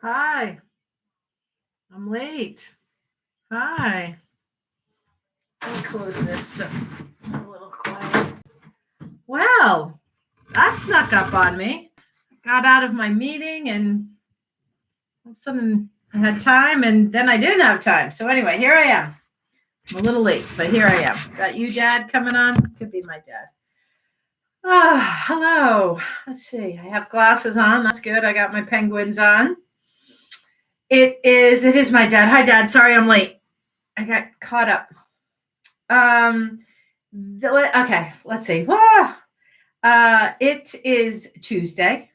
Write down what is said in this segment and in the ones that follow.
Hi, I'm late. Hi. Let me close this so I'm a little quiet. Well, that snuck up on me. Got out of my meeting and all of a sudden I had time and then I didn't have time. So anyway, here I am. I'm a little late, but here I am. Is that you, Dad, coming on? Could be my dad. Hello. Let's see. I have glasses on. That's good. I got my penguins on. It is my dad. Hi, Dad. Sorry I'm late. I got caught up. Um, okay, let's see. It is Tuesday,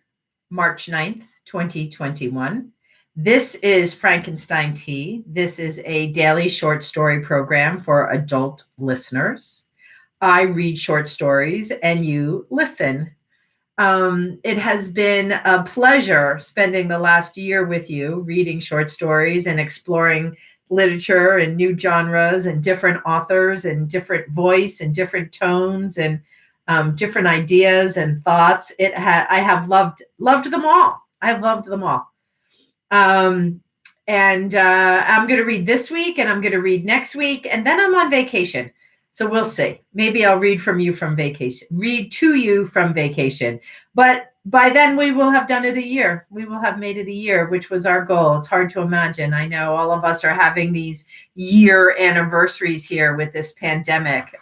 March 9th, 2021. This is Frankenstein Tea. This is a daily short story program for adult listeners. I read short stories and you listen. It has been a pleasure spending the last year with you, reading short stories and exploring literature and new genres and different authors and different voice and different tones and different ideas and thoughts. I have loved them all. I've loved them all. Um, and I'm going to read this week and I'm going to read next week and then I'm on vacation. So we'll see. Maybe I'll read to you from vacation. But by then we will have done it a year. We will have made it a year, which was our goal. It's hard to imagine. I know all of us are having these year anniversaries here with this pandemic.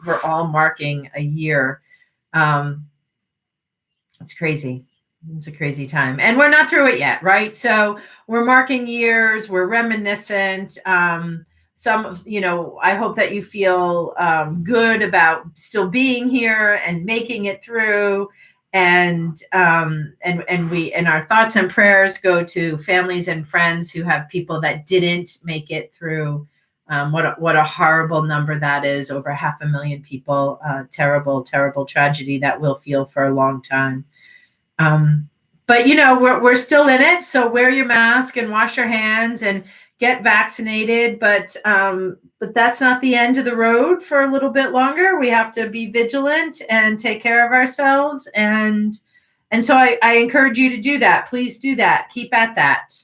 We're all marking a year. It's crazy. It's a crazy time. And we're not through it yet, right? So we're marking years, we're reminiscent. I hope that you feel good about still being here and making it through. And our thoughts and prayers go to families and friends who have people that didn't make it through. What a horrible number that is, over 500,000 people. Terrible, terrible tragedy that we'll feel for a long time. But we're still in it, so wear your mask and wash your hands and get vaccinated. But that's not the end of the road for a little bit longer. We have to be vigilant and take care of ourselves, and so I encourage you to do that. Please do that. Keep at that.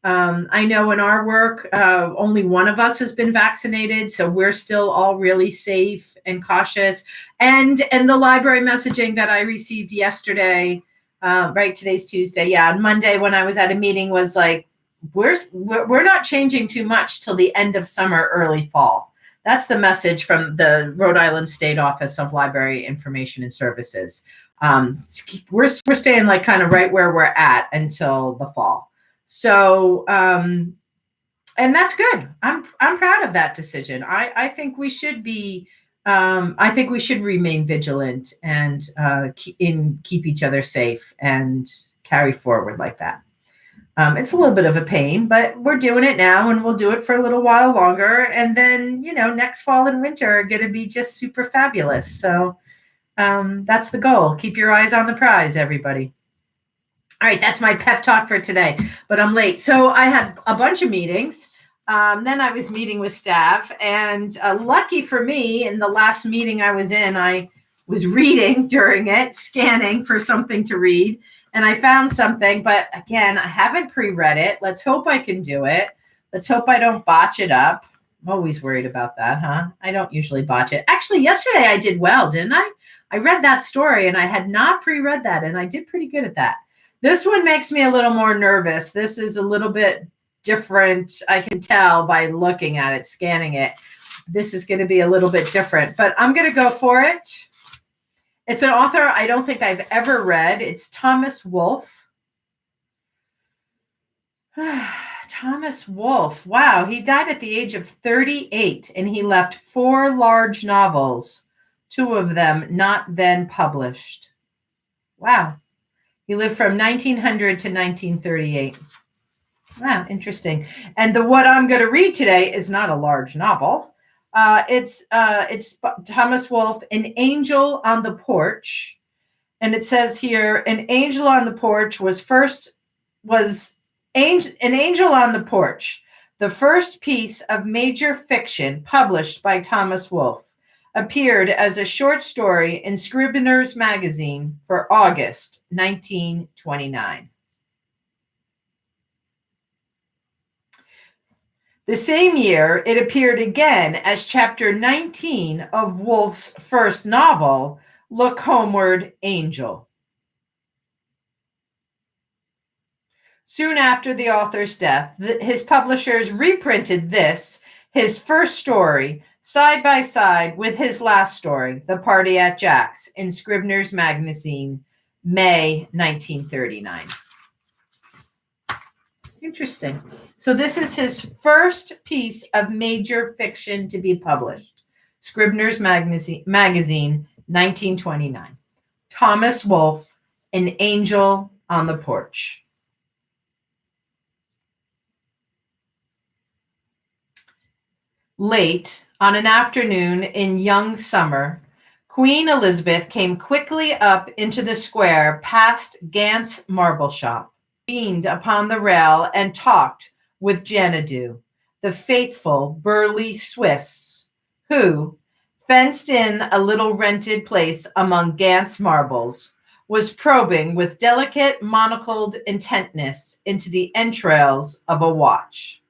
I know in our work, only one of us has been vaccinated, so we're still all really safe and cautious. And the library messaging that I received yesterday. Right, today's Tuesday. Yeah, on Monday when I was at a meeting was like, we're not changing too much till the end of summer, early fall. That's the message from the Rhode Island State Office of Library Information and Services. We're staying like kind of right where we're at until the fall. So and that's good. I'm proud of that decision. I think we should be. I think we should remain vigilant and keep each other safe and carry forward like that. It's a little bit of a pain, but we're doing it now and we'll do it for a little while longer. And then, next fall and winter are going to be just super fabulous. So that's the goal. Keep your eyes on the prize, everybody. All right, that's my pep talk for today, but I'm late. So I had a bunch of meetings. Then I was meeting with staff, and lucky for me, in the last meeting I was in, I was reading during it, scanning for something to read, and I found something. But again, I haven't pre-read it. Let's hope I can do it. Let's hope I don't botch it up. I'm always worried about that, huh? I don't usually botch it. Actually, yesterday I did well, didn't I? I read that story, and I had not pre-read that, and I did pretty good at that. This one makes me a little more nervous. This is a little bit different. I can tell by looking at it, scanning it. This is going to be a little bit different, but I'm going to go for it. It's an author I don't think I've ever read. It's Thomas Wolfe. Thomas Wolfe. Wow. He died at the age of 38 and he left 4 large novels, 2 of them not then published. Wow. He lived from 1900 to 1938. Wow, interesting. And what I'm going to read today is not a large novel. It's Thomas Wolfe, An Angel on the Porch. And it says here, An Angel on the Porch An Angel on the Porch, the first piece of major fiction published by Thomas Wolfe, appeared as a short story in Scribner's Magazine for August 1929. The same year, it appeared again as chapter 19 of Woolf's first novel, Look Homeward, Angel. Soon after the author's death, his publishers reprinted this, his first story, side by side with his last story, The Party at Jack's, in Scribner's Magazine, May 1939. Interesting. So this is his first piece of major fiction to be published. Scribner's Magazine, 1929. Thomas Wolfe, An Angel on the Porch. Late on an afternoon in young summer, Queen Elizabeth came quickly up into the square past Gant's marble shop, leaned upon the rail, and talked with Xanadu, the faithful, burly Swiss, who, fenced in a little rented place among Gant's marbles, was probing with delicate, monocled intentness into the entrails of a watch.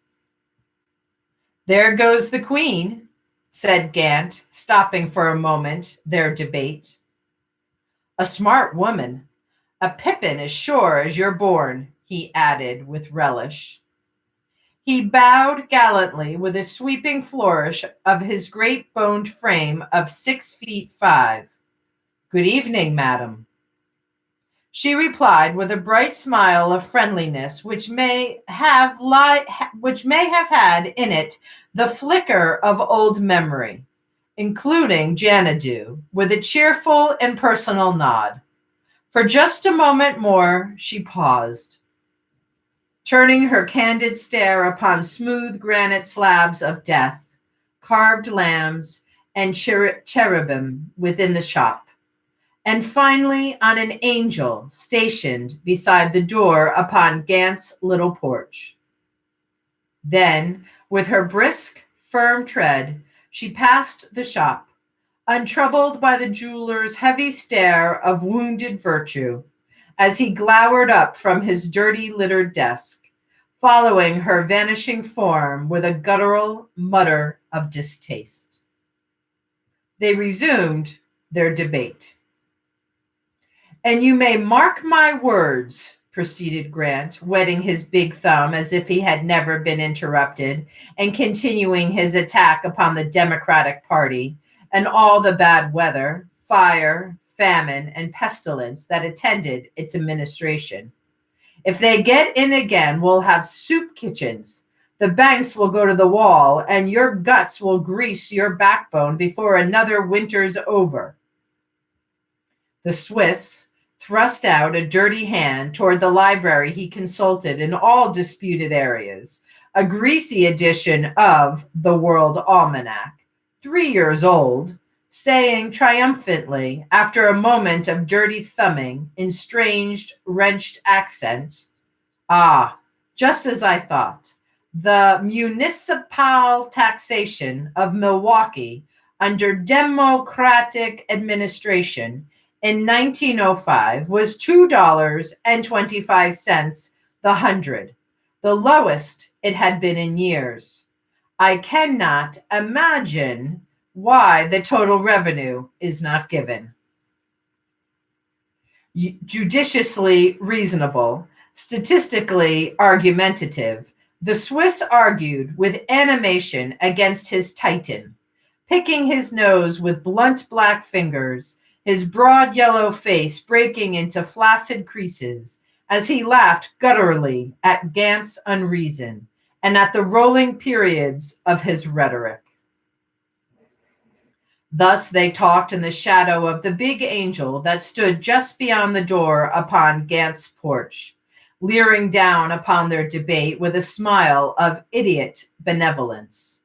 "There goes the Queen," said Gant, stopping for a moment their debate. "A smart woman, a pippin as sure as you're born," he added with relish. He bowed gallantly with a sweeping flourish of his great boned frame of 6'5". "Good evening, madam." She replied with a bright smile of friendliness which may have had in it the flicker of old memory, including Xanadu, with a cheerful and personal nod. For just a moment more, she paused, turning her candid stare upon smooth granite slabs of death, carved lambs, and cherubim within the shop, and finally on an angel stationed beside the door upon Gant's little porch. Then, with her brisk, firm tread, she passed the shop, untroubled by the jeweler's heavy stare of wounded virtue, as he glowered up from his dirty littered desk, following her vanishing form with a guttural mutter of distaste. They resumed their debate. "And you may mark my words," proceeded Grant, wetting his big thumb as if he had never been interrupted, and continuing his attack upon the Democratic Party and all the bad weather, fire, famine, and pestilence that attended its administration. "If they get in again, we'll have soup kitchens. The banks will go to the wall, and your guts will grease your backbone before another winter's over." The Swiss thrust out a dirty hand toward the library he consulted in all disputed areas, a greasy edition of the World Almanac, 3 years old, saying triumphantly, after a moment of dirty thumbing in strange, wrenched accent, "Ah, just as I thought. The municipal taxation of Milwaukee under Democratic administration in 1905 was $2.25 the hundred, the lowest it had been in years. I cannot imagine why the total revenue is not given." Judiciously reasonable, statistically argumentative, the Swiss argued with animation against his Titan, picking his nose with blunt black fingers, his broad yellow face breaking into flaccid creases as he laughed gutturally at Gant's unreason and at the rolling periods of his rhetoric. Thus they talked in the shadow of the big angel that stood just beyond the door upon Gant's porch, leering down upon their debate with a smile of idiot benevolence.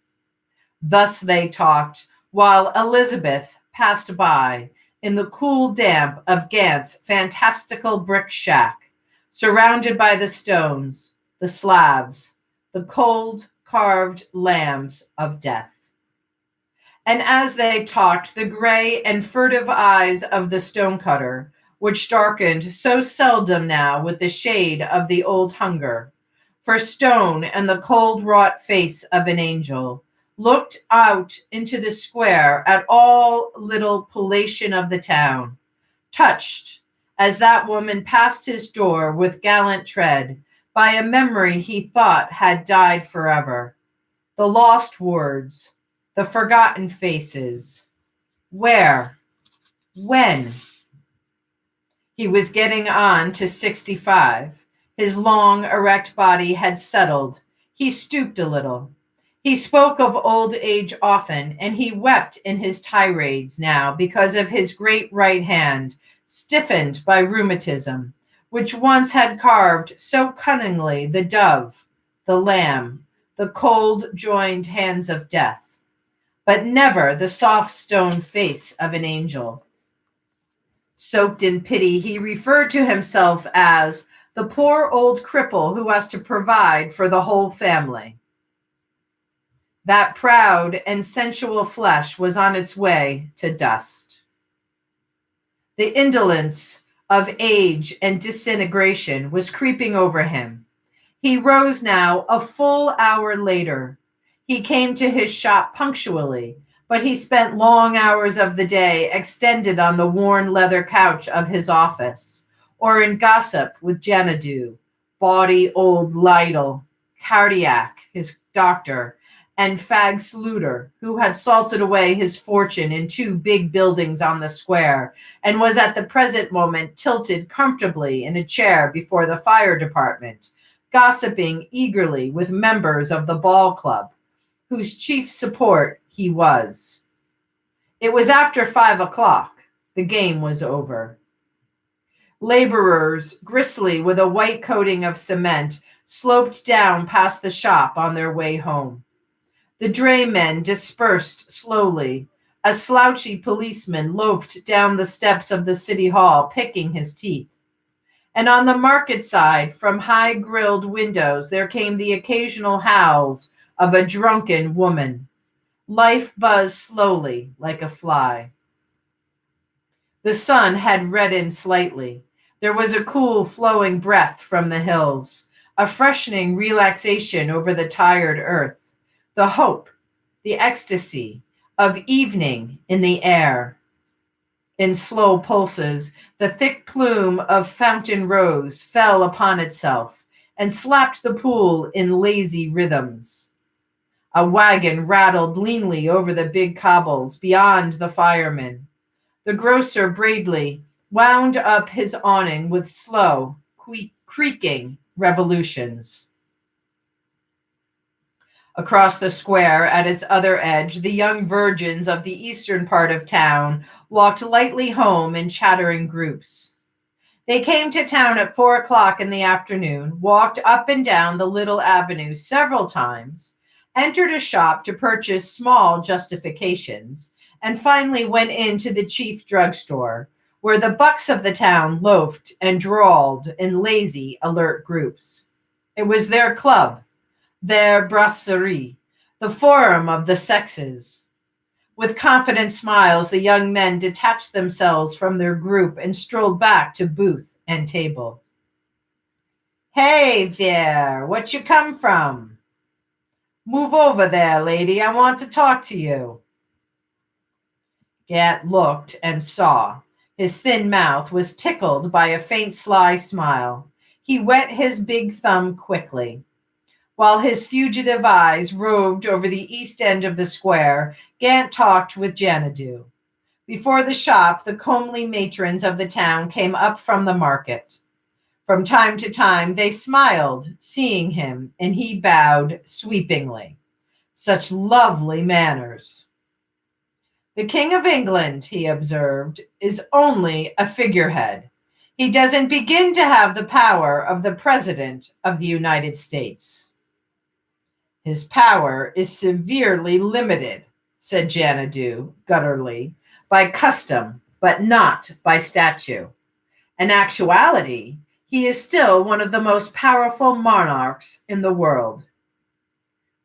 Thus they talked while Elizabeth passed by in the cool damp of Gant's fantastical brick shack, surrounded by the stones, the slabs, the cold carved lambs of death. And as they talked, the gray and furtive eyes of the stonecutter, which darkened so seldom now with the shade of the old hunger, for stone and the cold wrought face of an angel, looked out into the square at all little pollution of the town, touched, as that woman passed his door with gallant tread, by a memory he thought had died forever. The lost words, the forgotten faces. Where? When? He was getting on to 65. His long, erect body had settled. He stooped a little. He spoke of old age often, and he wept in his tirades now because of his great right hand, stiffened by rheumatism, which once had carved so cunningly the dove, the lamb, the cold joined hands of death, but never the soft stone face of an angel. Soaked in pity, he referred to himself as the poor old cripple who has to provide for the whole family. That proud and sensual flesh was on its way to dust. The indolence of age and disintegration was creeping over him. He rose now a full hour later. He came to his shop punctually, but he spent long hours of the day extended on the worn leather couch of his office, or in gossip with Janadu, bawdy old Lytle, Cardiac, his doctor, and Fag Sluter, who had salted away his fortune in 2 big buildings on the square, and was at the present moment tilted comfortably in a chair before the fire department, gossiping eagerly with members of the ball club, whose chief support he was. It was after 5 o'clock. The game was over. Laborers, gristly with a white coating of cement, sloped down past the shop on their way home. The draymen dispersed slowly. A slouchy policeman loafed down the steps of the city hall, picking his teeth. And on the market side, from high-grilled windows, there came the occasional howls of a drunken woman. Life buzzed slowly like a fly. The sun had reddened slightly. There was a cool, flowing breath from the hills, a freshening relaxation over the tired earth, the hope, the ecstasy of evening in the air. In slow pulses, the thick plume of fountain rose fell upon itself and slapped the pool in lazy rhythms. A wagon rattled leanly over the big cobbles beyond the firemen. The grocer Braidley wound up his awning with slow, creaking revolutions. Across the square, at its other edge, the young virgins of the eastern part of town walked lightly home in chattering groups. They came to town at 4 o'clock in the afternoon, walked up and down the little avenue several times, entered a shop to purchase small justifications, and finally went into the chief drugstore, where the bucks of the town loafed and drawled in lazy, alert groups. It was their club, their brasserie, the forum of the sexes. With confident smiles, the young men detached themselves from their group and strolled back to booth and table. "Hey there, what you come from?" "Move over there, lady, I want to talk to you." Gant looked and saw. His thin mouth was tickled by a faint sly smile. He wet his big thumb quickly. While his fugitive eyes roved over the east end of the square, Gant talked with Janadu. Before the shop, the comely matrons of the town came up from the market. From time to time, they smiled, seeing him, and he bowed sweepingly. Such lovely manners. "The King of England," he observed, "is only a figurehead. He doesn't begin to have the power of the President of the United States." "His power is severely limited," said Janadu gutturally, "by custom, but not by statute. In actuality, he is still one of the most powerful monarchs in the world."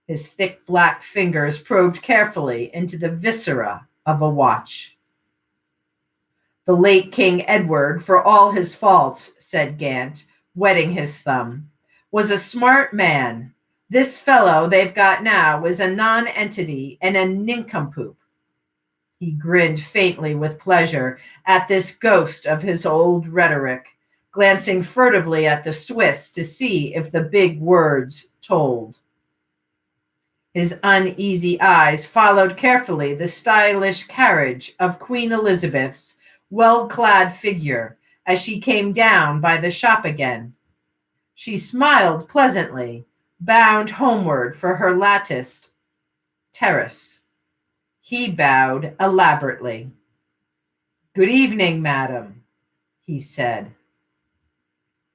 His thick black fingers probed carefully into the viscera of a watch. "The late King Edward, for all his faults," said Gant, wetting his thumb, was a smart man. This fellow they've got now is a non-entity and a nincompoop. He grinned faintly with pleasure at this ghost of his old rhetoric, glancing furtively at the Swiss to see if the big words told. His uneasy eyes followed carefully the stylish carriage of Queen Elizabeth's well-clad figure as she came down by the shop again. She smiled pleasantly, bound homeward for her latticed terrace. He bowed elaborately. "Good evening, madam," he said.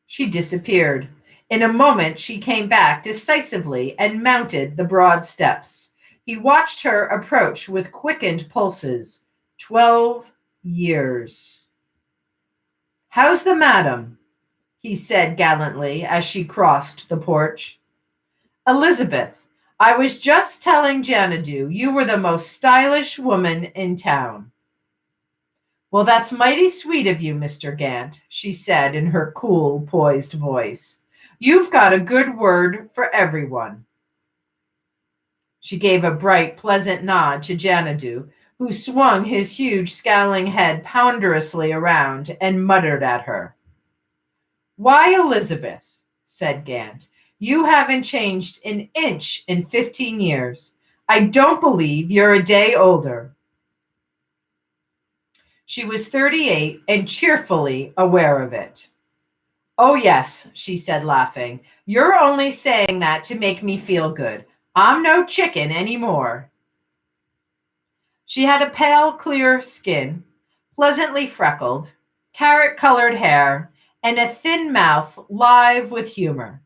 She disappeared. In a moment she came back decisively and mounted the broad steps. He watched her approach with quickened pulses. 12 years. "How's the madam?" he said gallantly as she crossed the porch. "Elizabeth, I was just telling Janadu you were the most stylish woman in town." "Well, that's mighty sweet of you, Mr. Gant," she said in her cool, poised voice. "You've got a good word for everyone." She gave a bright, pleasant nod to Janadu, who swung his huge, scowling head ponderously around and muttered at her. "Why, Elizabeth," said Gant, "you haven't changed an inch in 15 years. I don't believe you're a day older." She was 38 and cheerfully aware of it. "Oh, yes," she said, laughing. "You're only saying that to make me feel good. I'm no chicken anymore." She had a pale, clear skin, pleasantly freckled, carrot-colored hair, and a thin mouth live with humor.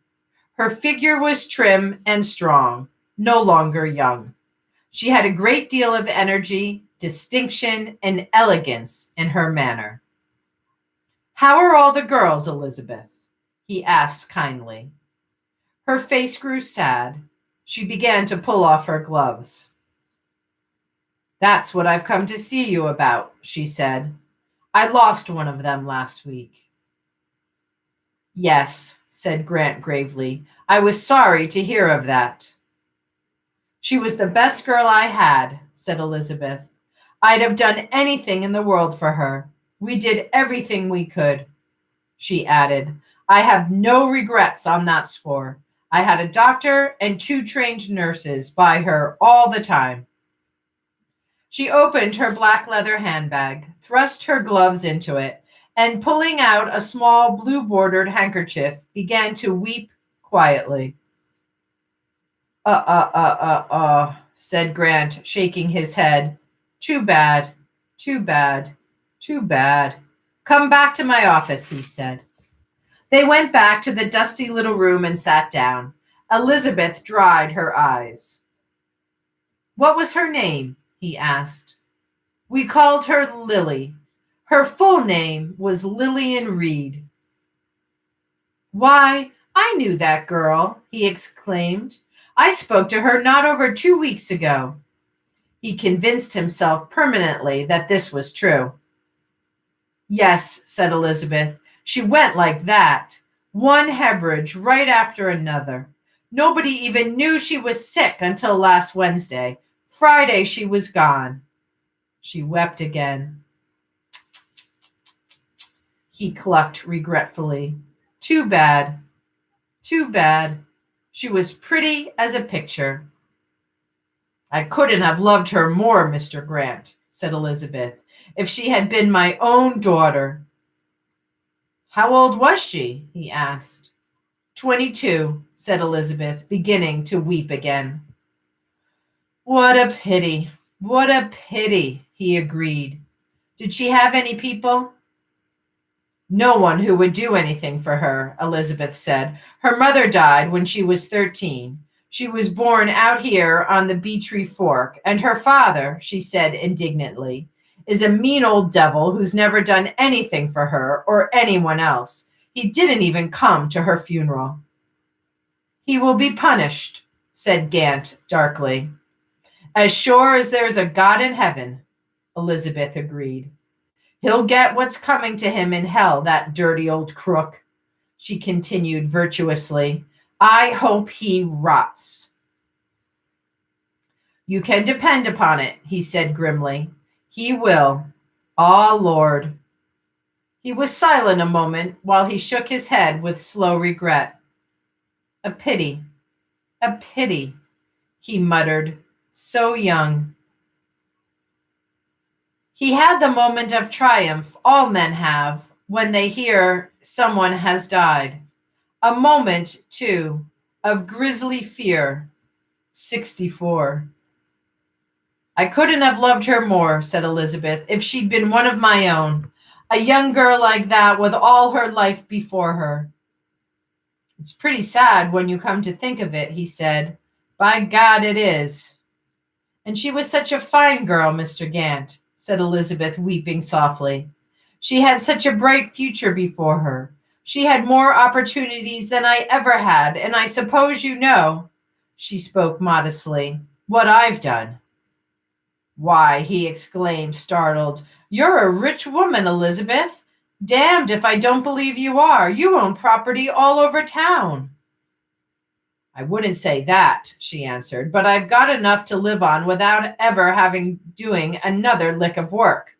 Her figure was trim and strong, no longer young. She had a great deal of energy, distinction, and elegance in her manner. "How are all the girls, Elizabeth?" he asked kindly. Her face grew sad. She began to pull off her gloves. "That's what I've come to see you about," she said. "I lost one of them last week." "Yes," said Grant gravely. "I was sorry to hear of that." "She was the best girl I had," said Elizabeth. "I'd have done anything in the world for her. We did everything we could." She added, "I have no regrets on that score. I had a doctor and 2 trained nurses by her all the time." She opened her black leather handbag, thrust her gloves into it, and pulling out a small blue-bordered handkerchief, began to weep quietly. Said Grant, shaking his head. "Too bad, too bad, too bad. Come back to my office," he said. They went back to the dusty little room and sat down. Elizabeth dried her eyes. "What was her name?" he asked. "We called her Lily. Her full name was Lillian Reed." "Why, I knew that girl," he exclaimed. "I spoke to her not over 2 weeks ago." He convinced himself permanently that this was true. "Yes," said Elizabeth. "She went like that. One hemorrhage right after another. Nobody even knew she was sick until last Wednesday. Friday she was gone." She wept again. He clucked regretfully. "Too bad. Too bad. She was pretty as a picture." "I couldn't have loved her more, Mr. Grant," said Elizabeth, "if she had been my own daughter." "How old was she?" he asked. 22, said Elizabeth, beginning to weep again. "What a pity. What a pity," he agreed. "Did she have any people?" "No one who would do anything for her," Elizabeth said. "Her mother died when she was 13. She was born out here on the Beetree Fork, and her father," she said indignantly, "is a mean old devil who's never done anything for her or anyone else. He didn't even come to her funeral." "He will be punished," said Gant darkly. "As sure as there's a God in heaven," Elizabeth agreed. "He'll get what's coming to him in hell, that dirty old crook," she continued virtuously. I hope he rots. You can depend upon it, he said grimly. He will. Ah, Lord. He was silent a moment while he shook his head with slow regret. A pity, he muttered, so young. He had the moment of triumph all men have when they hear someone has died. A moment, too, of grisly fear. 64. I couldn't have loved her more, said Elizabeth, if she'd been one of my own. A young girl like that with all her life before her. It's pretty sad when you come to think of it, he said. By God, it is. And she was such a fine girl, Mr. Gant, said Elizabeth, weeping softly. She had such a bright future before her. She had more opportunities than I ever had, and I suppose you know, she spoke modestly, what I've done. Why, he exclaimed, startled, you're a rich woman, Elizabeth. Damned if I don't believe you are. You own property all over town. I wouldn't say that, she answered, but I've got enough to live on without ever having doing another lick of work.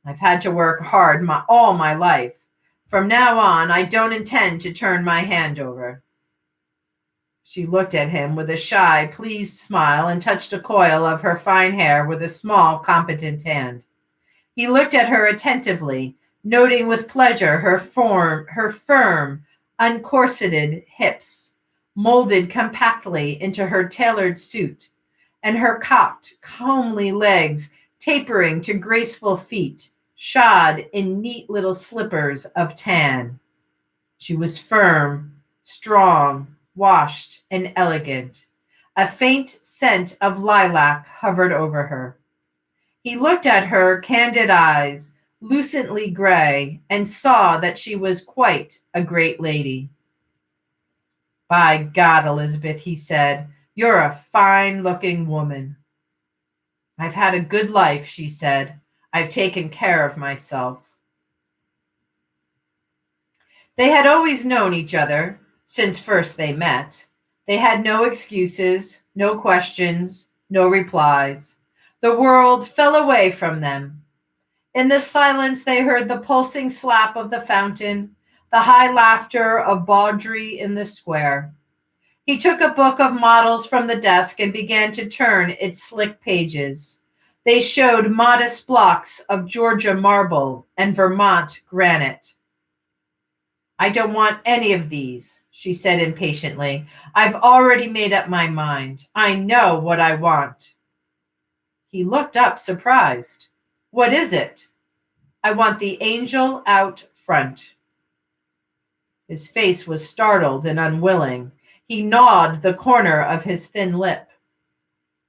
I've had to work hard all my life. From now on, I don't intend to turn my hand over. She looked at him with a shy, pleased smile and touched a coil of her fine hair with a small, competent hand. He looked at her attentively, noting with pleasure her firm, uncorseted hips, molded compactly into her tailored suit, and her cocked, comely legs tapering to graceful feet, shod in neat little slippers of tan. She was firm, strong, washed, and elegant. A faint scent of lilac hovered over her. He looked at her candid eyes, lucently gray, and saw that she was quite a great lady. By God, Elizabeth, he said, you're a fine-looking woman. I've had a good life, she said. I've taken care of myself. They had always known each other since first they met. They had no excuses, no questions, no replies. The world fell away from them. In the silence, they heard the pulsing slap of the fountain, the high laughter of Bawdrey in the square. He took a book of models from the desk and began to turn its slick pages. They showed modest blocks of Georgia marble and Vermont granite. I don't want any of these, she said impatiently. I've already made up my mind. I know what I want. He looked up, surprised. What is it? I want the angel out front. His face was startled and unwilling. He gnawed the corner of his thin lip.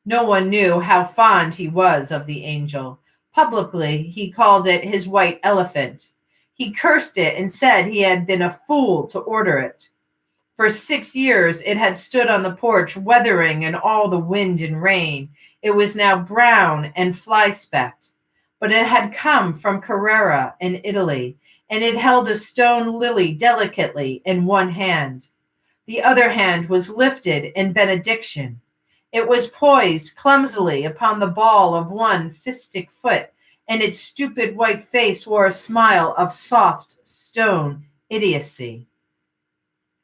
No one knew how fond he was of the angel. Publicly, he called it his white elephant. He cursed it and said he had been a fool to order it. For 6 years, it had stood on the porch, weathering in all the wind and rain. It was now brown and fly-specked, but it had come from Carrara in Italy, and it held a stone lily delicately in one hand. The other hand was lifted in benediction. It was poised clumsily upon the ball of one fistic foot, and its stupid white face wore a smile of soft stone idiocy.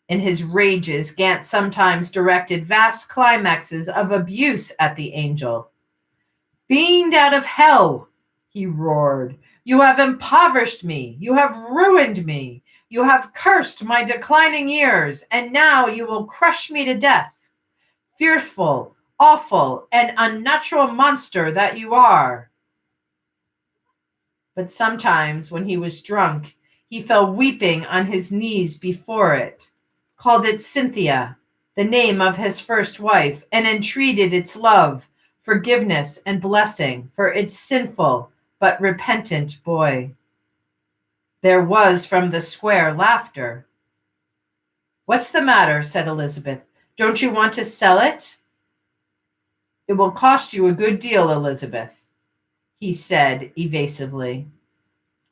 In his rages, Gant sometimes directed vast climaxes of abuse at the angel. Fiend out of hell, he roared. You have impoverished me. You have ruined me. You have cursed my declining years, and now you will crush me to death. Fearful, awful, and unnatural monster that you are. But sometimes when he was drunk, he fell weeping on his knees before it, called it Cynthia, the name of his first wife, and entreated its love, forgiveness, and blessing for its sinful but repentant boy. There was from the square laughter. What's the matter? Said Elizabeth. Don't you want to sell it? It will cost you a good deal, Elizabeth, he said evasively.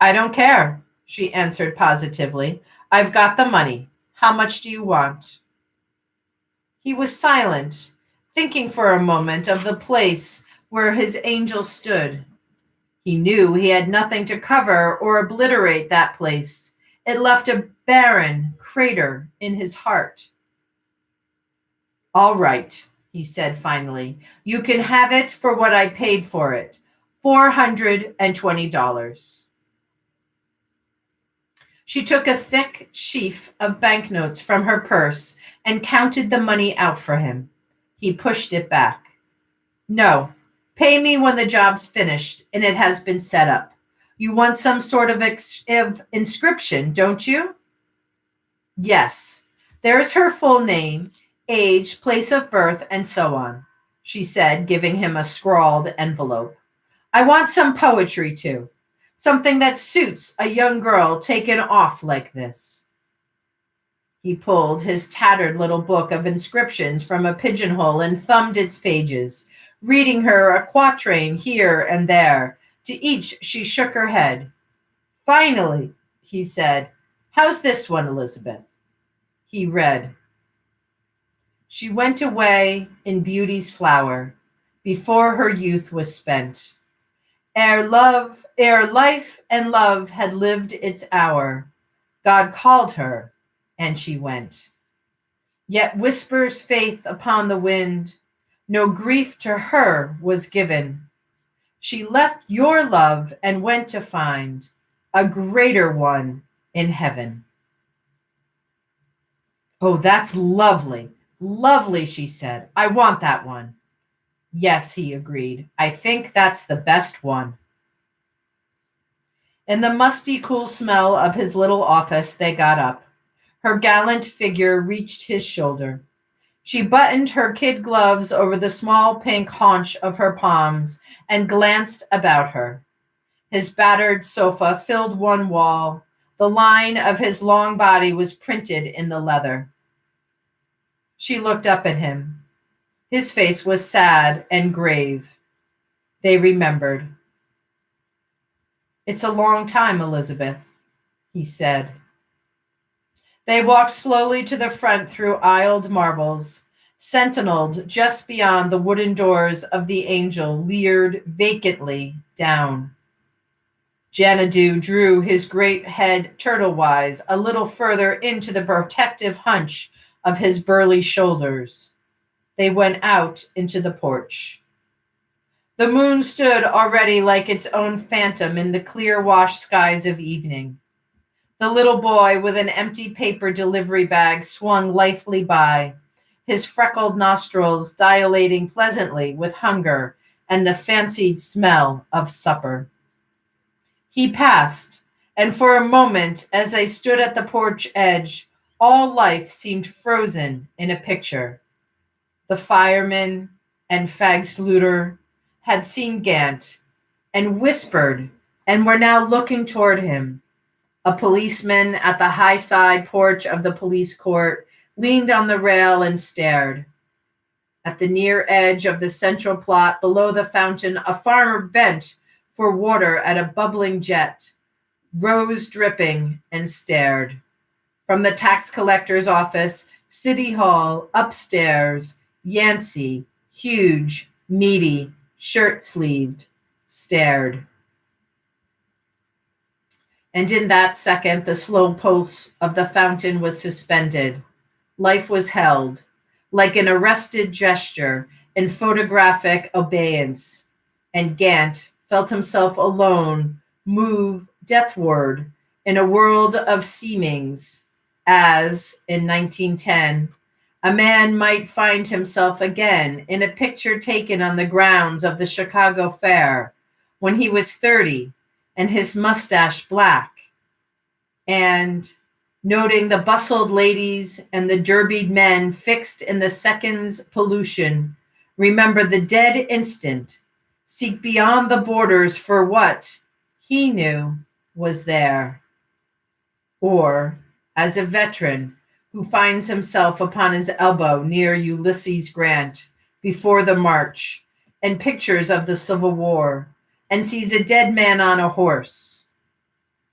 I don't care, she answered positively. I've got the money. How much do you want? He was silent, thinking for a moment of the place where his angel stood. He knew he had nothing to cover or obliterate that place. It left a barren crater in his heart. All right, he said finally. You can have it for what I paid for it, $420. She took a thick sheaf of banknotes from her purse and counted the money out for him. He pushed it back. No, pay me when the job's finished and it has been set up. You want some sort of inscription, don't you? Yes. There's her full name, age, place of birth, and so on, she said, giving him a scrawled envelope. I want some poetry, too. Something that suits a young girl taken off like this. He pulled his tattered little book of inscriptions from a pigeonhole and thumbed its pages, reading her a quatrain here and there. To each she shook her head. Finally, he said, how's this one, Elizabeth? He read. She went away in beauty's flower, before her youth was spent. Ere life and love had lived its hour, God called her, and she went. Yet whispers faith upon the wind, no grief to her was given. She left your love and went to find a greater one in heaven. Oh, that's lovely. Lovely, she said. I want that one. Yes, he agreed. I think that's the best one. In the musty, cool smell of his little office, they got up. Her gallant figure reached his shoulder. She buttoned her kid gloves over the small pink haunch of her palms and glanced about her. His battered sofa filled one wall. The line of his long body was printed in the leather. She looked up at him. His face was sad and grave. They remembered. It's a long time, Elizabeth, he said. They walked slowly to the front through aisled marbles. Sentineled just beyond the wooden doors of the Angel leered vacantly down. Xanadu drew his great head turtle-wise a little further into the protective hunch of his burly shoulders. They went out into the porch. The moon stood already like its own phantom in the clear-washed skies of evening. The little boy with an empty paper delivery bag swung lithely by, his freckled nostrils dilating pleasantly with hunger and the fancied smell of supper. He passed, and for a moment, as they stood at the porch edge, all life seemed frozen in a picture. The fireman and Fagsluter had seen Gant and whispered and were now looking toward him. A policeman at the high side porch of the police court leaned on the rail and stared. At the near edge of the central plot below the fountain, a farmer bent for water at a bubbling jet, rose dripping, and stared. From the tax collector's office, City Hall, upstairs, Yancey, huge, meaty, shirt-sleeved, stared. And in that second, the slow pulse of the fountain was suspended. Life was held, like an arrested gesture in photographic abeyance, and Gant felt himself alone move deathward in a world of seemings, as, in 1910, a man might find himself again in a picture taken on the grounds of the Chicago Fair when he was 30 and his mustache black, and noting the bustled ladies and the derbied men fixed in the second's pollution, remember the dead instant, seek beyond the borders for what he knew was there. Or, as a veteran who finds himself upon his elbow near Ulysses Grant before the march and pictures of the Civil War and sees a dead man on a horse.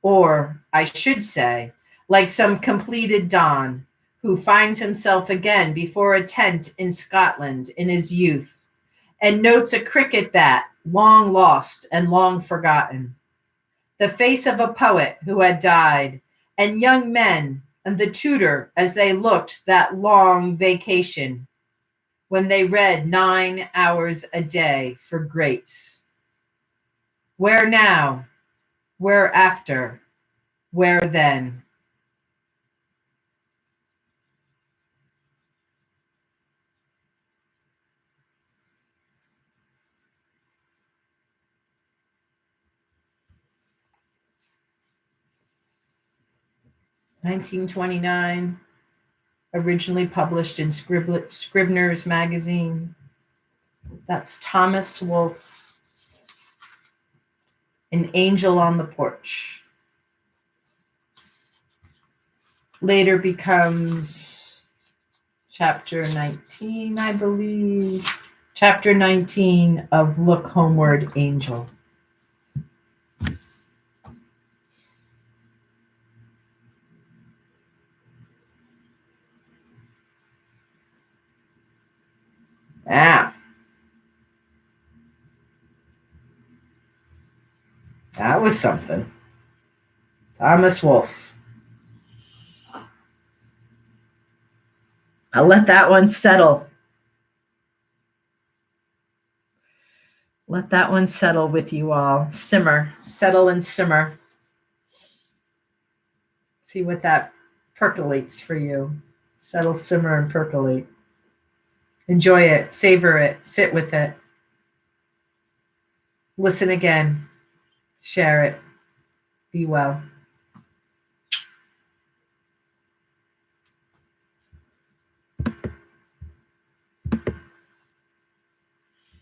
Or, I should say, like some completed Don who finds himself again before a tent in Scotland in his youth, and notes a cricket bat long lost and long forgotten, the face of a poet who had died, and young men and the tutor as they looked that long vacation when they read 9 hours a day for greats. Where now? Where after? Where then? (1929), originally published in Scribner's Magazine. That's Thomas Wolfe, An Angel on the Porch. Later becomes chapter 19, I believe. Chapter 19 of Look Homeward, Angel. Ah, that was something. Thomas Wolfe. I'll let that one settle. Let that one settle with you all. Simmer, settle and simmer. See what that percolates for you. Settle, simmer, and percolate. Enjoy it, savor it, sit with it. Listen again, share it. Be well.